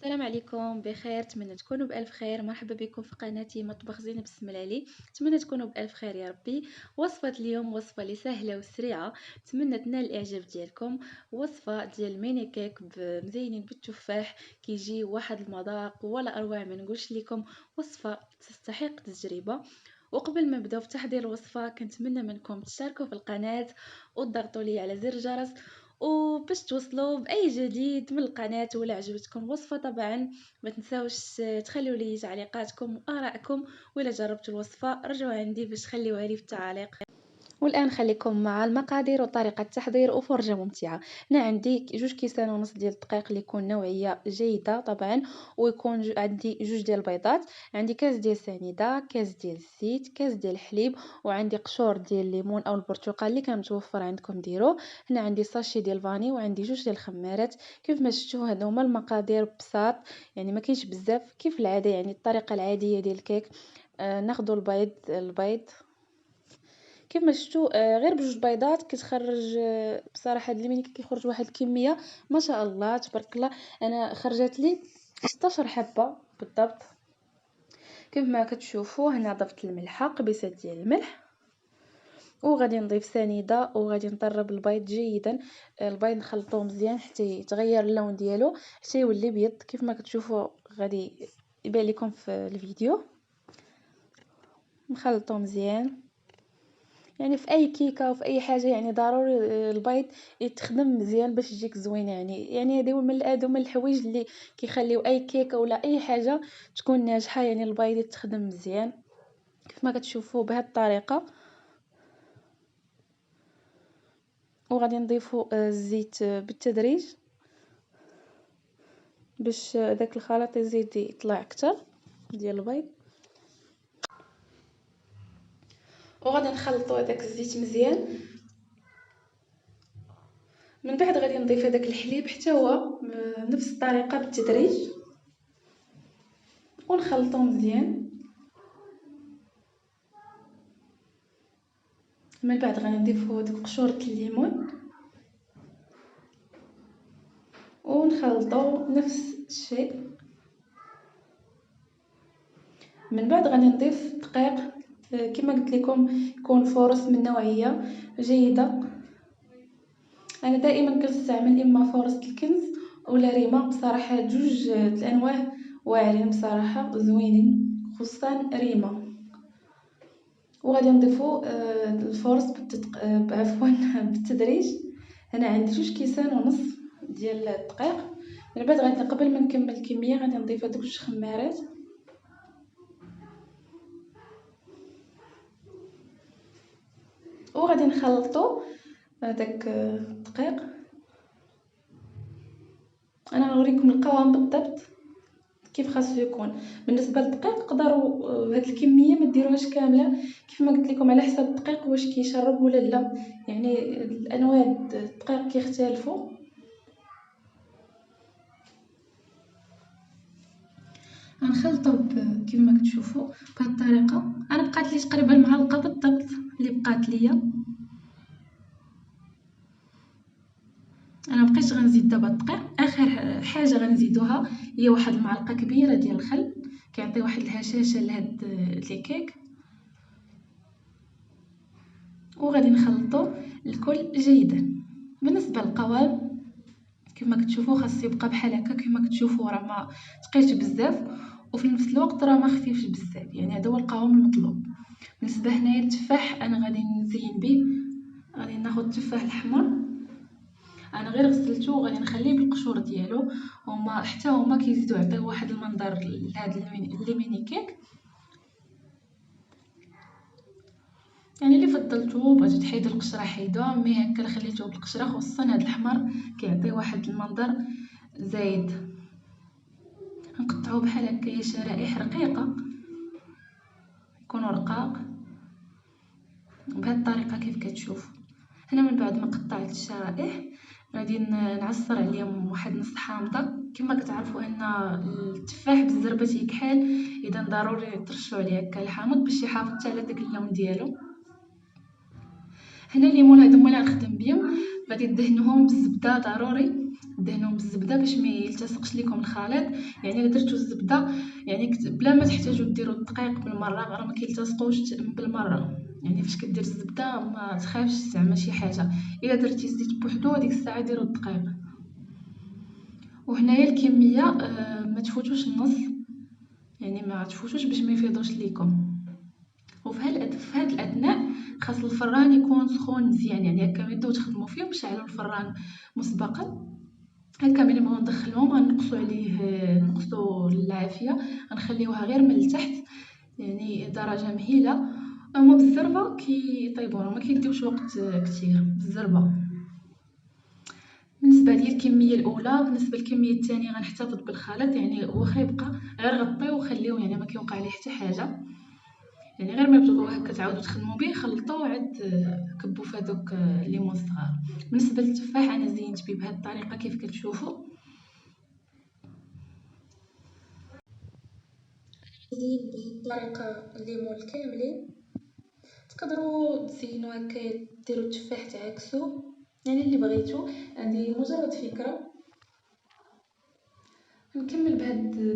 السلام عليكم بخير، نتمنى تكونوا بألف خير. مرحبا بكم في قناتي مطبخ زينب السملالي. نتمنى تكونوا بألف خير يا ربي. وصفة اليوم وصفة اللي سهلة وسريعة، نتمنى تنال الإعجاب ديالكم. وصفة ديال الميني كيك مزينين بالتفاح، كيجي واحد المذاق ولا أروع. ما نقولش لكم وصفة تستحق التجربة. وقبل ما نبداو في تحضير الوصفة كنتمنى منكم تشتركوا في القناة وتضغطوا لي على زر الجرس وباش توصلوا باي جديد من القناه. ولا عجبتكم الوصفه طبعا ما تنساوش تخليوا لي تعليقاتكم وارائكم، ولا جربتوا الوصفه رجعوا عندي باش تخليوها لي في التعاليق. والان خليكم مع المقادير وطريقه التحضير وفرجه ممتعه. انا عندي 2 كيسان ونص ديال الدقيق اللي يكون نوعيه جيده طبعا، ويكون عندي 2 ديال البيضات، عندي كاس ديال سنيده، كاس ديال الزيت، كاس ديال الحليب، وعندي قشور ديال الليمون او البرتقال اللي كان متوفر عندكم ديروه. هنا عندي ساشي ديال فاني، وعندي 2 ديال الخمارات. كيف ما شفتوا هادو هما المقادير بساط، يعني ما كاينش بزاف كيف العاده، يعني الطريقه العاديه ديال الكيك. ناخذوا البيض كيف ما شفتوا، غير بجوج بيضات كتخرج. بصراحه هاد الميني كيخرج واحد الكميه ما شاء الله تبارك الله. انا خرجت لي 16 حبه بالضبط. كيف ما كتشوفوا هنا ضفت الملحه، قبيصه ديال الملح، وغادي نضيف سنيده، وغادي نطرب البيض جيدا. البيض نخلطوه مزيان حتى يتغير اللون ديالو، حتى يولي بيض كيف ما كتشوفوا غادي يبان لكم في الفيديو. نخلطوه مزيان، يعني في اي كيكه وفي اي حاجه يعني ضروري البيض يتخدم مزيان باش يجيك زوين. يعني هذه من الحوايج اللي كيخليو اي كيكه ولا اي حاجه تكون ناجحه، يعني البيض يتخدم مزيان كيف ما كتشوفوا بهذه الطريقه. وغادي نضيفوا الزيت بالتدريج باش داك الخليط يزيد يطلع اكثر ديال البيض. وغادي نخلطوا هذاك الزيت مزيان. من بعد غادي نضيف هذاك الحليب حتى هو بنفس الطريقه بالتدريج، ونخلطوا مزيان. من بعد غادي نضيفوا ديك قشوره الليمون ونخلطوا نفس الشيء. من بعد غادي نضيف دقيق، كما قلت لكم يكون فورص من نوعيه جيده. انا دائما كنستعمل اما فورص الكنز ولا ريما، بصراحه جوج الانواع واعرين بصراحه زوينين، خصوصا ريما. وغادي نضيفوا الفورص عفوا بالتدريج. انا عندي 2 كيسان ونص ديال الدقيق. من بعد غادي قبل ما نكمل الكميه غادي نضيف هذوك 2 خمارات، وغادي نخلطوا هذاك الدقيق. انا غنوريكم القوام بالضبط كيف خاصو يكون. بالنسبه للدقيق تقدروا هاد الكميه ما ديروهاش كامله، كيف ما قلت لكم على حسب الدقيق واش كيشرب ولا لا، يعني الانواع الدقيق كيختلفوا. غنخلطوا كيف ما كتشوفوا بهذه الطريقه. انا بقات لي تقريبا معلقه بالضبط اللي بقات ليا. انا مبقيتش غنزيد دابا الدقيق. اخر حاجه غنزيدوها هي واحد المعلقه كبيره ديال الخل، كيعطي واحد الهشاشه لهاد لي كيك. وغادي نخلطوا الكل جيدا. بالنسبه للقوام كما كتشوفوا خاص يبقى بحال هكا. كما كتشوفوا راه ما ثقيلش بزاف وفي نفس الوقت راه ما خفيفش بزاف، يعني هذا هو القوام المطلوب. بالنسبه هنايا التفاح انا غادي نزين به. غادي ناخذ التفاح الاحمر، انا غير غسلته وغادي نخليه بالقشور ديالو. هما كيزيدوا يعطيو واحد المنظر لهاد الميني كيك. يعني اللي فضلتو بغيتو تحيدوا القشره حيدوها، مي هكا خليتوه بالقشره، خصوصا هاد الاحمر كيعطي واحد المنظر زايد. نقطعوه بحال هكايا شرائح رقيقه، يكونوا رقاق بهذه الطريقه كيف كتشوفوا. هنا من بعد ما قطعت الشرائح غادي نعصر عليهم واحد نص حامضه. كما كتعرفوا ان التفاح بالزربه تيكحل، اذا ضروري ترشوا عليه هكا الحامض باش يحافظ على داك اللون ديالو. هنا الليمون هادو هما اللي غنخدم بهم، غادي ندهنوهم بالزبده ضروري دهنوهم بالزبده باش ما يلتصقش لكم الخليط. يعني الا درتو الزبده يعني بلا ما تحتاجوا ديروا الدقيق بالمره، راه ما كيلتصقوش بالمره. يعني فاش كدير الزبده ما تخافش زعما شي حاجه. الا درتي الزيت بوحدو ديك الساعه ديروا الدقيق. وهنايا الكميه ما تفوتوش النص، يعني ما تفوتوش باش ما يفيضوش ليكم. وفي هاد الاثناء خاص الفران يكون سخون مزيان، يعني هكا ملي تخدموا فيه وشعلوا الفران مسبقا. هكا ملي نبغيو ندخلوهم غنقصوا عليه، نقصوا العافيه، غنخليوها غير من التحت يعني درجه مهيله. هما بالزربه كيطيبوا، ما كيديوش وقت كتير بالزربه. بالنسبه لي الكميه الاولى، بالنسبه للكميه الثانيه غنحتفظ بالخليط، يعني واخا يبقى غير غطيه وخليوه، يعني ما كيوقع ليه حتى حاجه. يعني غير ما تبغيو هكا تعاودوا تخدموا به خلطوه وعاد كبوا في هذوك الليمون الصغار. بالنسبه للتفاح انا زينت به بهذه الطريقه كيف كتشوفوا. زين بهذه الطريقه الليمون الكاملين. تقدروا تزينوا هكا ديروا التفاح تعكسوا، يعني اللي بغيتو. هذه مجرد فكره. نكمل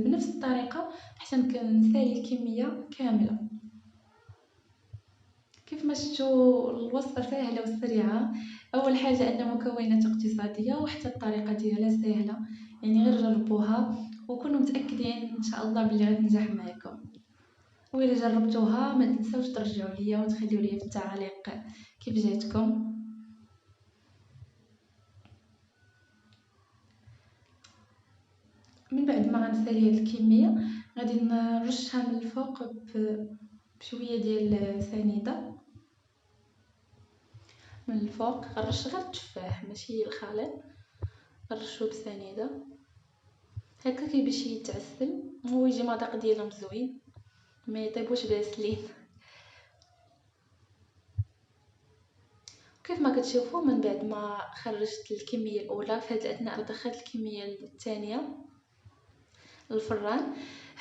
بنفس الطريقه حتى نسالي الكميه كامله. كيف ما شفتوا الوصفة سهلة وسريعة. أول حاجة أن مكونات اقتصادية وحتى الطريقة ديالها سهلة، يعني غير جربوها وكونوا متأكدين إن شاء الله بلي غتنجح معكم. وإلا جربتوها ما تنسوش ترجعوا ليا وتخليوا لي في التعاليق كيف جاتكم. من بعد ما غنسالي هاد الكمية غادي نرشها من الفوق بشوية ديال سنيدة. من الفوق غنرش غير التفاح ماشي الخليط، غنرشو بسنيدة هكا كي باش يتعسل ويجي مذاق ديالهم زوين، ما يطيبوش باسلين. كيف ما كتشوفوا من بعد ما خرجت الكميه الاولى في هذا الاثناء دخلت الكميه الثانيه للفران.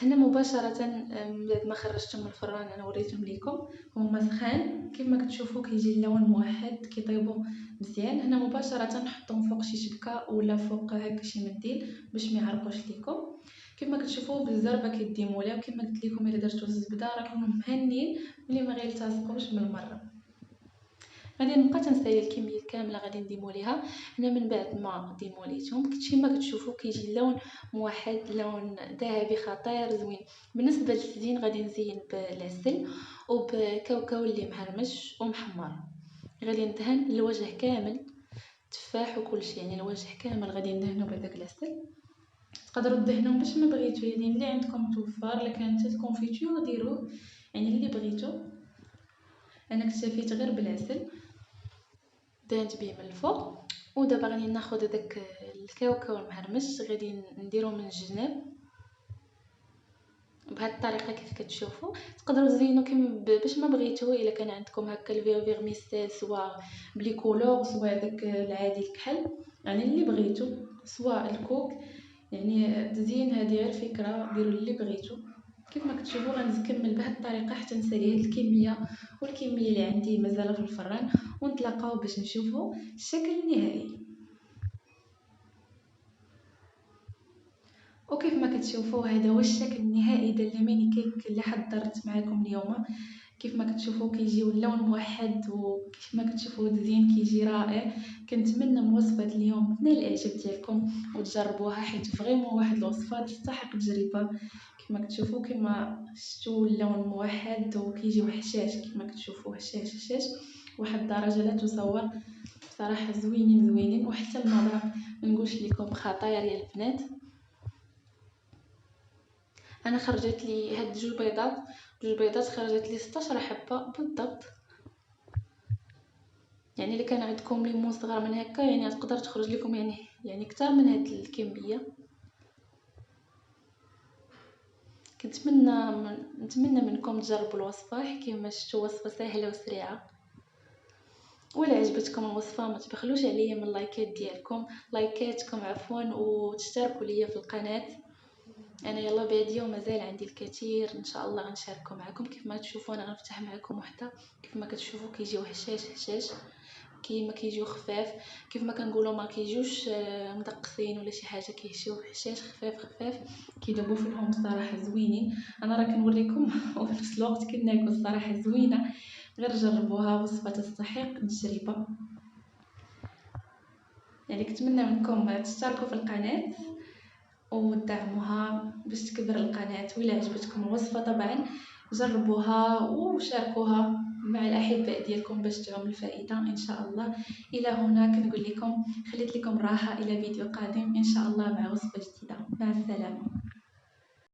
هنا مباشره من بعد ما خرجتهم من الفران انا وريتهم لكم هما سخان. كيف ما كتشوفوا كيجي اللون موحد كيطيبوا مزيان. هنا مباشره نحطهم فوق شي شبكه ولا فوق هكا شي منديل باش ما يعرقوش لكم. كيف ما كتشوفوا بالزربه كيديموا ليها، وكيف ما قلت لكم الا درتوا الزبده راكم مهنيين ملي ما غيلتصقوش بالمره. غادي نبقى تنسالي الكميه كامله غادي نديمو ليها. هنا من بعد ما ديموليتهم كما كتشوفوا كيجي اللون موحد، لون ذهبي خطير زوين. بالنسبه للتزيين غادي نزين بالعسل وبكاوكاو اللي مهرمش ومحمر. غادي ندهن الوجه كامل تفاح وكل شيء، يعني الوجه كامل غادي ندهنو بهذاك العسل. تقدروا تدهنوه باش ما بغيتو، يعني اللي عندكم متوفر. الا كانت الكونفيتور ديروه، يعني اللي بغيتو. انا اكتفيت غير بالعسل دهنت به من الفوق. ودابا غادي ناخذ هذاك الكاوكاو المهرمش غادي نديرو من الجناب بهذه الطريقه كيف كتشوفوا. تقدروا تزينوا كيما باش ما بغيتو. الا كان عندكم هكا الفيرميسيل سواء بلي كولور سواء داك العادي الكحل، يعني اللي بغيتو سواء الكوك. يعني تزيين هذه غير فكره، ديروا اللي بغيتو. كيف ما كتشوفوا غنكمل بهذه الطريقه حتى نسالي هذه الكميه والكميه اللي عندي مازال في الفران، ونتلاقاو باش نشوفوا الشكل النهائي. وكيف ما كتشوفوا هذا هو الشكل النهائي ديال الميني كيك اللي حضرت معكم اليوم. كيف ما كتشوفوا كيجيو اللون موحد، وكيف ما كتشوفوا التزيين كيجي رائع. كنتمنى من وصفه اليوم تنال الاعجاب ديالكم وتجربوها، حيت فريمون واحد الوصفه تستحق التجربه. كيف ما كتشوفوا كما شفتوا اللون موحد وكيجيو حشاش، كيف ما كتشوفوا هشاش هشاش واحد الدرجه لا تصور. بصراحه زوينين زوينين، وحتى المذاق ما نقولش لكم خطير يا البنات. انا خرجت لي هاد جوج بيضات خرجت لي 16 حبه بالضبط. يعني الا كان عندكم ليمون صغار من هكا يعني تقدر تخرج لكم يعني اكثر من هاد الكميه. نتمنى منكم تجربوا الوصفه كما شفتوا، وصفه سهله وسريعه. ولا عجبتكم الوصفه ما تبخلوش عليا من لايكات ديالكم، لايكاتكم عفوا، وتشتركوا ليا في القناه. انا يلا باديه ومازال عندي الكثير ان شاء الله غنشاركه معكم. كيف ما تشوفوا انا غنفتح معكم وحده. كيف ما كتشوفوا كيجيو هشاش هشاش كيما كيجيو خفاف، كيف ما كنقولوا ما كيجيوش مدقسين ولا شي حاجه، كيجيو حشاش خفاف كيدوبوا فيهم بصراحه زوينين. انا راه كنوريكم وفي نفس الوقت كناكل الصراحه زوينه، غير جربوها، وصفه تستحق التجربه. يعني كنتمنى منكم تشتركوا في القناه ودعموها باش تكبر القناه، وإلا عجبتكم الوصفه طبعا جربوها وشاركوها مع الاحباء ديالكم باش تعم الفائده ان شاء الله. الى هنا كنقول لكم خليت لكم راحه، الى فيديو قادم ان شاء الله مع وصفه جديده. مع السلامه.